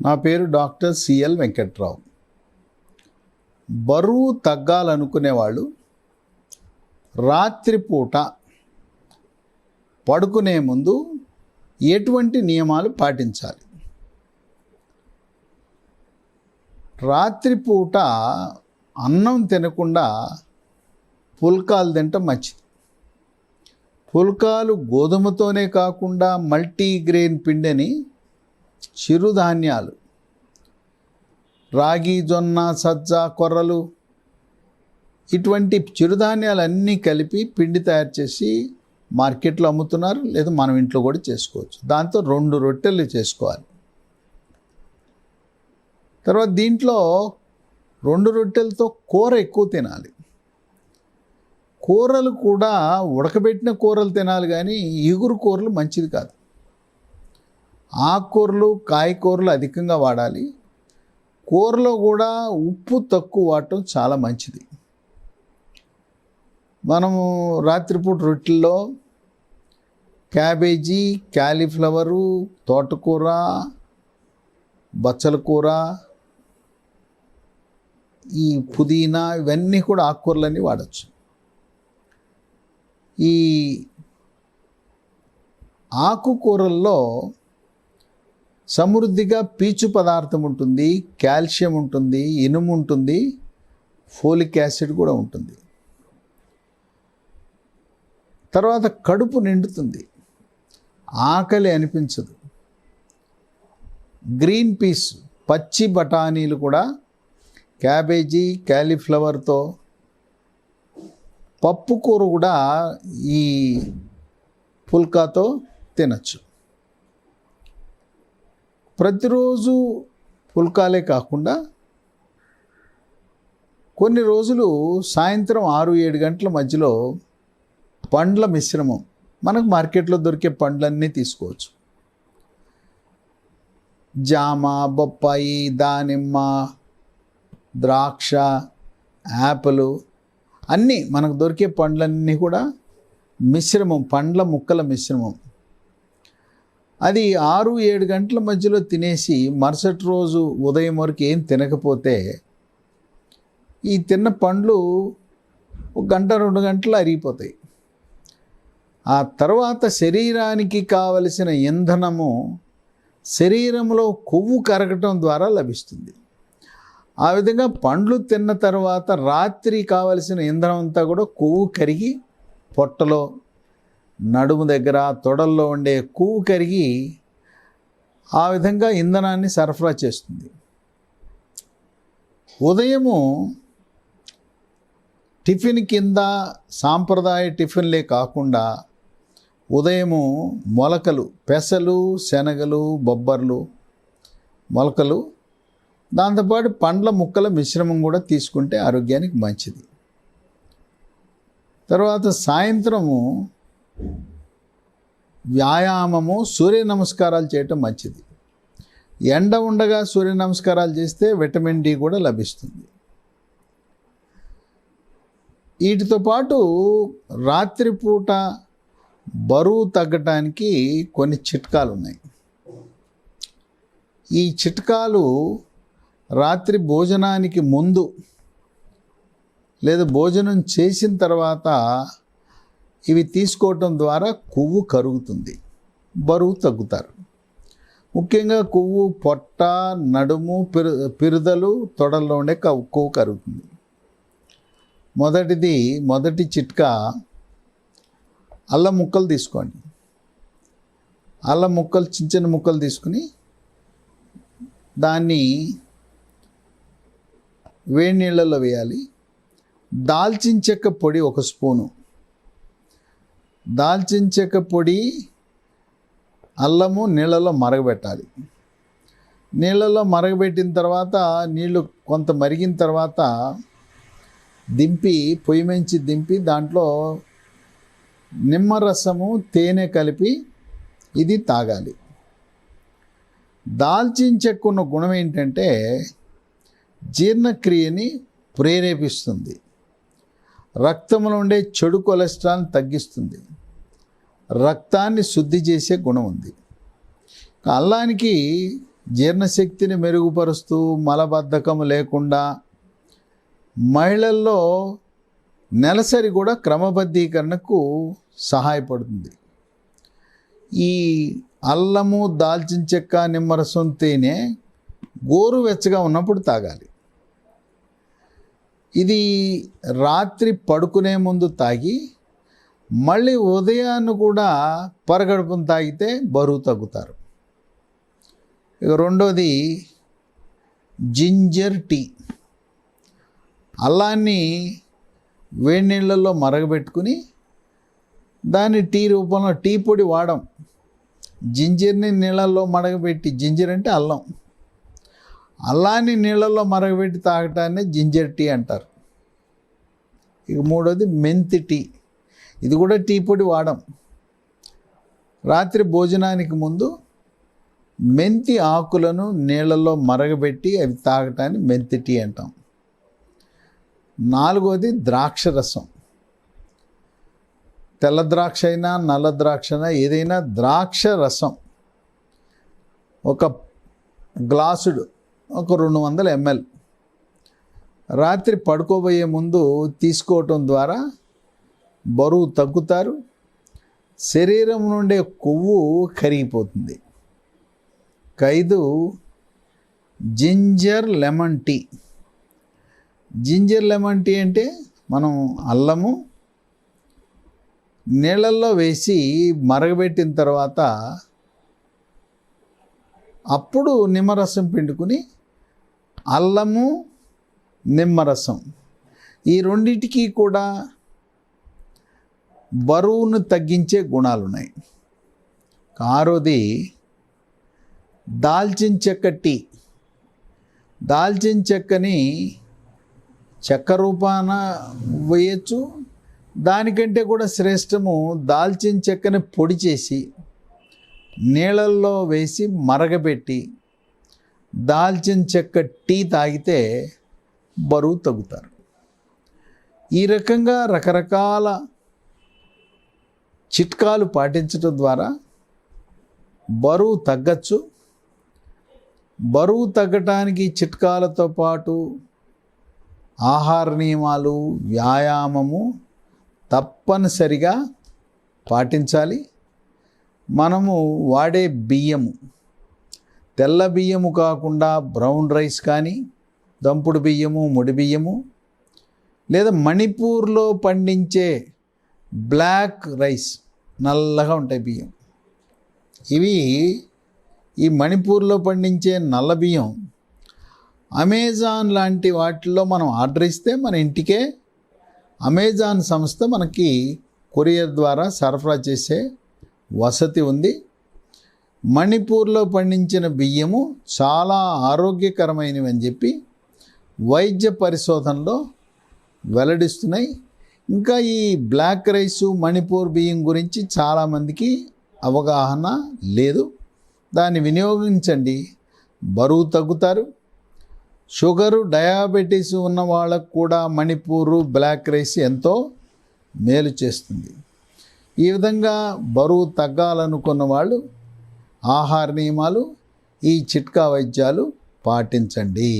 నా పేరు doctor CL Venkatrao. బరువు తగ్గాలనుకునేవాళ్ళు రాత్రిపూట పడుకునే ముందు ఎటువంటి నియమాలు పాటించాలి? రాత్రిపూట అన్నం తినకుండా పుల్కాలు తినటం మంచిది. పుల్కాలు గోధుమతోనే కాకుండా మల్టీగ్రెయిన్ పిండిని, చిరుధాన్యాలు, రాగి, జొన్న, సజ్జ, కొర్రలు, ఇటువంటి చిరుధాన్యాలన్నీ కలిపి పిండి తయారు చేసి మార్కెట్లో అమ్ముతున్నారు, లేదా మనం ఇంట్లో కూడా చేసుకోవచ్చు. దాంతో 2 రొట్టెలు చేసుకోవాలి. తర్వాత దీంట్లో 2 రొట్టెలతో కూర ఎక్కువ తినాలి. కూరలు కూడా ఉడకబెట్టిన కూరలు తినాలి, కానీ ఇగురు కూరలు మంచిది కాదు. ఆకుకూరలు, కాయకూరలు అధికంగా వాడాలి. కూరలో కూడా ఉప్పు తక్కువ వాడటం చాలా మంచిది. మనము రాత్రిపూట రొట్టెల్లో క్యాబేజీ, క్యాలీఫ్లవరు, తోటకూర, బచ్చల కూర, ఈ పుదీనా, ఇవన్నీ కూడా ఆకుకూరలన్నీ వాడచ్చు. ఈ ఆకుకూరల్లో సమృద్ధిగా పీచు పదార్థం ఉంటుంది, కాల్షియం ఉంటుంది, ఇనుము ఉంటుంది, ఫోలిక్ యాసిడ్ కూడా ఉంటుంది. తర్వాత కడుపు నిండుతుంది, ఆకలి అనిపించదు. గ్రీన్ పీస్, పచ్చి బఠానీలు కూడా క్యాబేజీ, క్యాలీఫ్లవర్తో, పప్పు కూర కూడా ఈ పుల్కాతో తినచ్చు. ప్రతిరోజు పుల్కాలే కాకుండా కొన్ని రోజులు సాయంత్రం 6-7 గంటల మధ్యలో పండ్ల మిశ్రమం, మనకు మార్కెట్లో దొరికే పండ్లన్నీ తీసుకోవచ్చు. జామ, బొప్పాయి, దానిమ్మ, ద్రాక్ష, యాపిల్, అన్నీ మనకు దొరికే పండ్లన్నీ కూడా మిశ్రమం, పండ్ల ముక్కల మిశ్రమం. అది 6-7 గంటల మధ్యలో తినేసి మరుసటి రోజు ఉదయం వరకు ఏం తినకపోతే ఈ తిన్న పండ్లు 1 గంట 2 గంటలు అరిగిపోతాయి. ఆ తర్వాత శరీరానికి కావలసిన ఇంధనము శరీరంలో కొవ్వు కరగటం ద్వారా లభిస్తుంది. ఆ విధంగా పండ్లు తిన్న తర్వాత రాత్రి కావలసిన ఇంధనం అంతా కూడా కొవ్వు కరిగి పొట్టలో, నడుము దగ్గర, తొడల్లో ఉండే కొవ్వు కరిగి ఆ విధంగా ఇంధనాన్ని సరఫరా చేస్తుంది. ఉదయము టిఫిన్ కింద సాంప్రదాయ టిఫిన్లే కాకుండా ఉదయము మొలకలు, పెసలు, శనగలు, బొబ్బర్లు, మొలకలు, దాంతోపాటు పండ్ల ముక్కల మిశ్రమం కూడా తీసుకుంటే ఆరోగ్యానికి మంచిది. తర్వాత సాయంత్రము వ్యాయామము, సూర్య నమస్కారాలు చేయటం మంచిది. ఎండ ఉండగా సూర్య నమస్కారాలు చేస్తే విటమిన్ డి కూడా లభిస్తుంది. వీటితో పాటు రాత్రిపూట బరువు తగ్గటానికి కొన్ని చిట్కాలు ఉన్నాయి. ఈ చిట్కాలు రాత్రి భోజనానికి ముందు లేదా భోజనం చేసిన తర్వాత ఇవి తీసుకోవటం ద్వారా కొవ్వు కరుగుతుంది, బరువు తగ్గుతారు. ముఖ్యంగా కొవ్వు పొట్ట, నడుము, పిరుదలు, తొడల్లో ఉండే కొవ్వు కరుగుతుంది. మొదటి చిట్కా, అల్లం ముక్కలు తీసుకోండి. అల్లం ముక్కలు, చిన్న ముక్కలు తీసుకుని దాన్ని వేడి నీళ్ళల్లో వేయాలి. దాల్చిన చెక్క పొడి 1 స్పూను, దాల్చిన చెక్క పొడి, అల్లము నీళ్ళలో మరగబెట్టాలి. నీళ్ళలో మరగబెట్టిన తర్వాత నీళ్ళు కొంత మరిగిన తర్వాత పొయ్యి మంచి దింపి దాంట్లో నిమ్మరసము, తేనె కలిపి ఇది తాగాలి. దాల్చిన చెక్క ఉన్న గుణం ఏంటంటే జీర్ణక్రియని ప్రేరేపిస్తుంది, రక్తంలో ఉండే చెడు కొలెస్ట్రాల్ని తగ్గిస్తుంది, రక్తాన్ని శుద్ధి చేసే గుణం ఉంది. అల్లానికి జీర్ణశక్తిని మెరుగుపరుస్తూ మలబద్ధకం లేకుండా మహిళల్లో నెలసరి కూడా క్రమబద్ధీకరణకు సహాయపడుతుంది. ఈ అల్లము, దాల్చిన చెక్క, నిమ్మరసం, తేనె గోరువెచ్చగా ఉన్నప్పుడు తాగాలి. ఇది రాత్రి పడుకునే ముందు తాగి మళ్ళీ ఉదయాన్ని కూడా పరగడుపున తాగితే బరువు తగ్గుతారు. ఇక రెండోది జింజర్ టీ. అల్లాన్ని వేడి నీళ్ళల్లో మరగబెట్టుకుని దాన్ని టీ రూపంలో, టీ పొడి వాడం, జింజర్ని నీళ్ళల్లో మరగబెట్టి, జింజర్ అంటే అల్లం, అల్లాన్ని నీళ్ళల్లో మరగబెట్టి తాగటాన్ని జింజర్ టీ అంటారు. ఇక మూడోది మెంతి టీ. ఇది కూడా టీ పొడి వాడం. రాత్రి భోజనానికి ముందు మెంతి ఆకులను నీళ్ళల్లో మరగబెట్టి అవి తాగటాన్ని మెంతి టీ అంటాం. నాలుగోది ద్రాక్ష రసం. తెల్ల ద్రాక్ష అయినా నల్ల ద్రాక్ష అయినా ఏదైనా ద్రాక్ష రసం ఒక గ్లాసుడు, ఒక 200 ml రాత్రి పడుకోబోయే ముందు తీసుకోవటం ద్వారా బరువు తగ్గుతారు, శరీరం నుండే కొవ్వు కరిగిపోతుంది. 5 ginger lemon tea. Ginger lemon tea అంటే మనం అల్లము నీళ్ళల్లో వేసి మరగబెట్టిన తర్వాత అప్పుడు నిమ్మరసం పిండుకుని, అల్లము, నిమ్మరసం ఈ రెండింటికి కూడా బరువును తగ్గించే గుణాలు ఉన్నాయి. 6ది దాల్చిన చెక్క టీ. దాల్చిన చెక్కని చెక్క రూపాన వేయచ్చు, దానికంటే కూడా శ్రేష్టము దాల్చిన చెక్కని పొడి చేసి నీళ్ళల్లో వేసి మరగబెట్టి దాల్చిన చెక్క టీ తాగితే బరువు తగ్గుతారు. ఈ రకంగా రకరకాల చిట్కాలు పాటించడం ద్వారా బరువు తగ్గచ్చు. బరువు తగ్గటానికి చిట్కాలతో పాటు ఆహార నియమాలు, వ్యాయామము తప్పనిసరిగా పాటించాలి. మనము వాడే బియ్యము తెల్ల బియ్యము కాకుండా బ్రౌన్ రైస్ కానీ, దంపుడు బియ్యము, ముడి బియ్యము, లేదా మణిపూర్లో పండించే బ్లాక్ రైస్, నల్లగా ఉంటాయి బియ్యం. ఈ మణిపూర్లో పండించే నల్ల బియ్యం అమెజాన్ లాంటి వాటిల్లో మనం ఆర్డర్ ఇస్తే మన ఇంటికే అమెజాన్ సంస్థ మనకి కొరియర్ ద్వారా సరఫరా చేసే వసతి ఉంది. మణిపూర్లో పండించిన బియ్యము చాలా ఆరోగ్యకరమైనవి అని చెప్పి వైద్య పరిశోధనలో వెల్లడిస్తున్నాయి. ఇంకా ఈ బ్లాక్ రైసు, మణిపూర్ బియ్యం గురించి చాలామందికి అవగాహన లేదు. దాన్ని వినియోగించండి, బరువు తగ్గుతారు. షుగరు, డయాబెటీస్ ఉన్న వాళ్ళకు కూడా మణిపూరు బ్లాక్ రైస్ ఎంతో మేలు చేస్తుంది. ఈ విధంగా బరువు తగ్గాలనుకున్న వాళ్ళు ఆహార నియమాలు, ఈ చిట్కా వైద్యాలు పాటించండి.